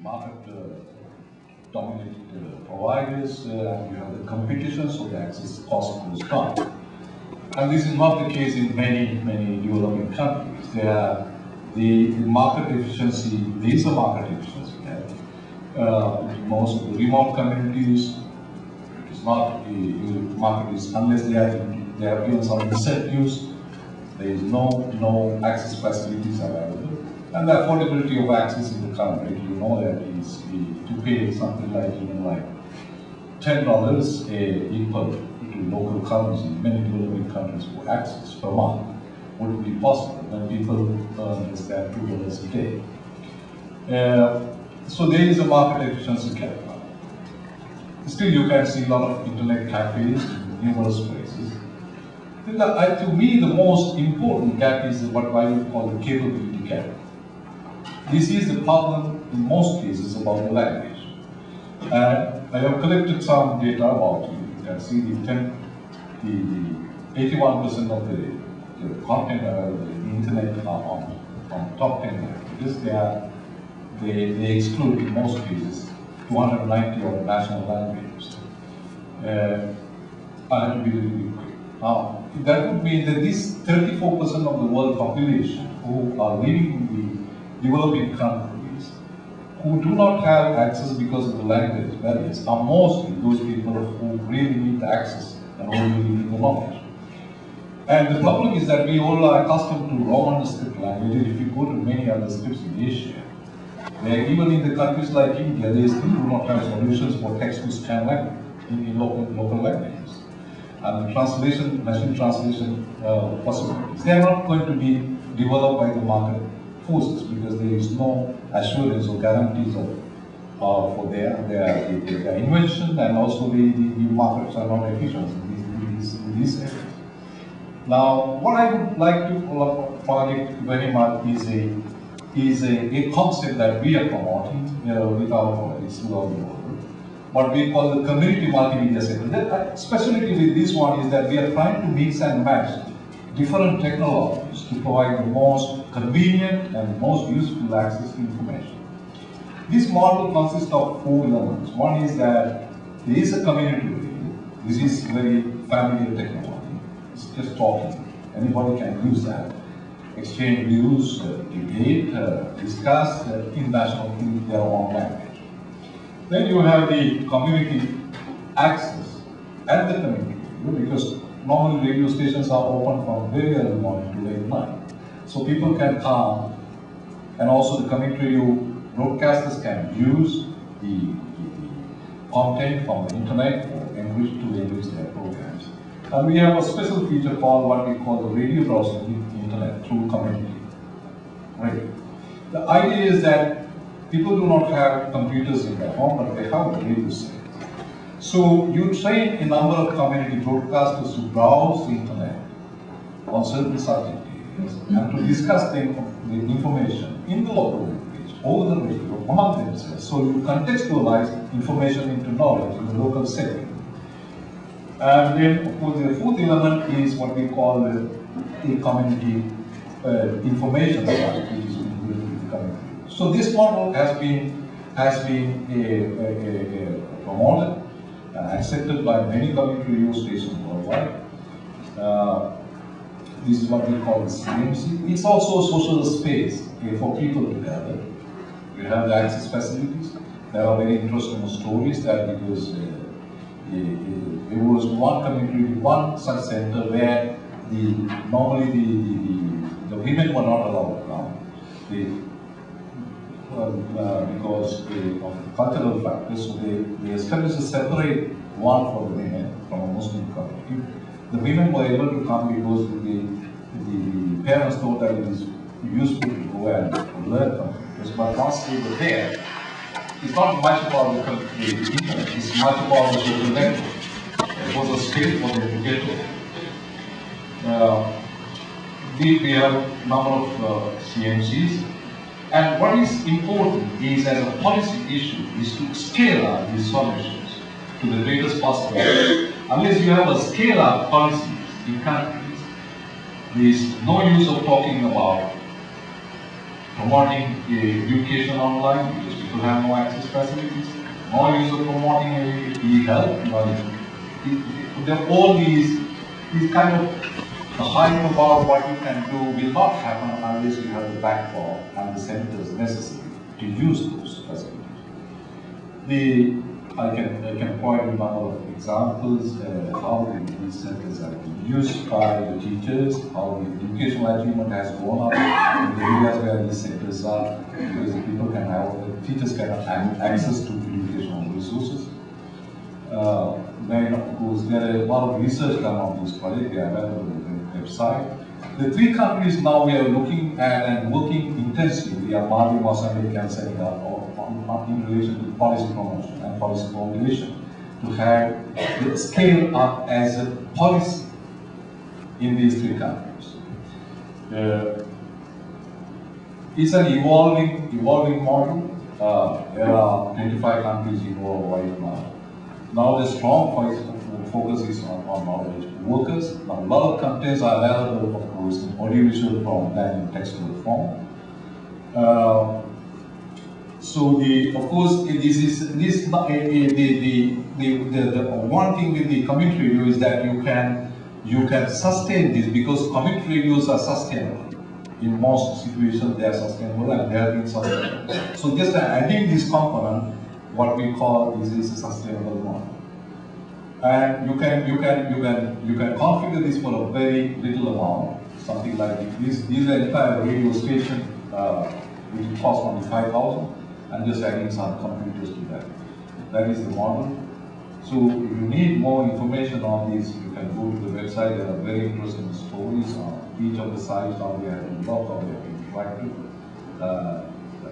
market dominant providers, and you have the competition, so the access cost goes down. And this is not the case in many developing countries. The market efficiency, there is a market efficiency there. In most of the remote communities, it is not the market is, unless they are given some incentives, there is no access facilities available. And the affordability of access in the country, you know that is to pay something like even like $10 equal to local currency in many developing countries for access per month would be possible when people earn less than $2 a day. So there is a market efficiency gap. Still, you can see a lot of internet cafes in numerous places. To me, the most important gap is what I would call the capability gap. This is the problem in most cases about the language. And I have collected some data about it. You can see the 81% of the content available in the internet are on top 10 languages. They exclude in most cases 290 of national languages. I have to be really quick. Now, that would mean that this 34% of the world population who are living in the developing countries, who do not have access because of the language barriers, are mostly those people who really need the access and who really need the knowledge. And the problem is that we all are accustomed to Roman script languages. If you go to many other scripts in Asia, even in the countries like India, they still do not have solutions for text-to-scan language in local languages. And the translation, machine translation possibilities, they are not going to be developed by the market forces because there is no assurance or guarantees for their invention, and also the markets are not efficient in these areas. Now, what I would like to project very much is a concept that we are promoting with our projects throughout the world. What we call the community multimedia center. The specialty with this one is that we are trying to mix and match different technologies to provide the most convenient and most useful access to information. This model consists of 4 elements. One is that there is a community radio. This is very familiar technology. It's just talking. Anybody can use that. Exchange views, debate, discuss in their own language. Then you have the community access at the community radio, because normally radio stations are open from very early morning to late night. So people can come, and also the community radio broadcasters can use the content from the internet or enrich their programs. And we have a special feature called what we call the radio browser internet through community radio. The idea is that people do not have computers in their home, but they have a radio set. So you train a number of community broadcasters to browse the internet on certain subject areas and to discuss the information in the local language over the radio among themselves. So you contextualize information into knowledge in the local setting. And then, of course, the 4th element is what we call a community information site, which is built with the community. So this model has been promoted and accepted by many community radio stations worldwide. This is what we call the CMC. It's also a social space for people to gather. You have the access facilities. There are very interesting stories that because there was one such center where normally the women were not allowed to come. Because of the cultural factors, so they established a separate one for the women from a Muslim community. The women were able to come because the parents thought that it is useful to go and learn computers, but once they were there, it's not much about the internet, it's much about the social network. It was a space for them to get to. We have a number of CMCs. And what is important is, as a policy issue, is to scale up these solutions to the greatest possible extent. Unless you have a scale-up policy in countries, there is no use of talking about promoting education online, because People have no access facilities, no use of promoting e-health, all these kind of hype about what you can do will not happen unless you have the backbone and the centers necessary to use those facilities. I can point a number of examples how these centers are used by the teachers, how the educational achievement has gone up in the areas where these centers are, because the people can have, the teachers can have access to educational resources. Then of course there are a lot of research done on this project, they are available on the website. The three countries now we are looking at and working intensively are Mali, Mozambique and Senegal in relation to policy promotion and policy formulation to have it scale up as a policy in these three countries. It's an evolving model. There are 25 countries involved right now. Now the strong focus is on knowledge workers. Now, a lot of contents are available, of course, in audiovisual form than in textual form. So of course, the one thing with the community radio is that you can sustain this because community radios are sustainable. In most situations, they are sustainable and they have been sustainable. So just adding this component, what we call is a sustainable model. And you can configure this for a very little amount, something like this. This is an entire radio station which costs only 5,000, and just adding some computers to that. That is the model. So if you need more information on this, you can go to the website. There are very interesting stories on each of the sites, how they have been blocked, how they have been interacted.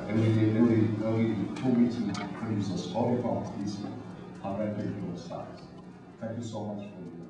Every 2 weeks we produce a story from these 124 sites. Thank you so much for your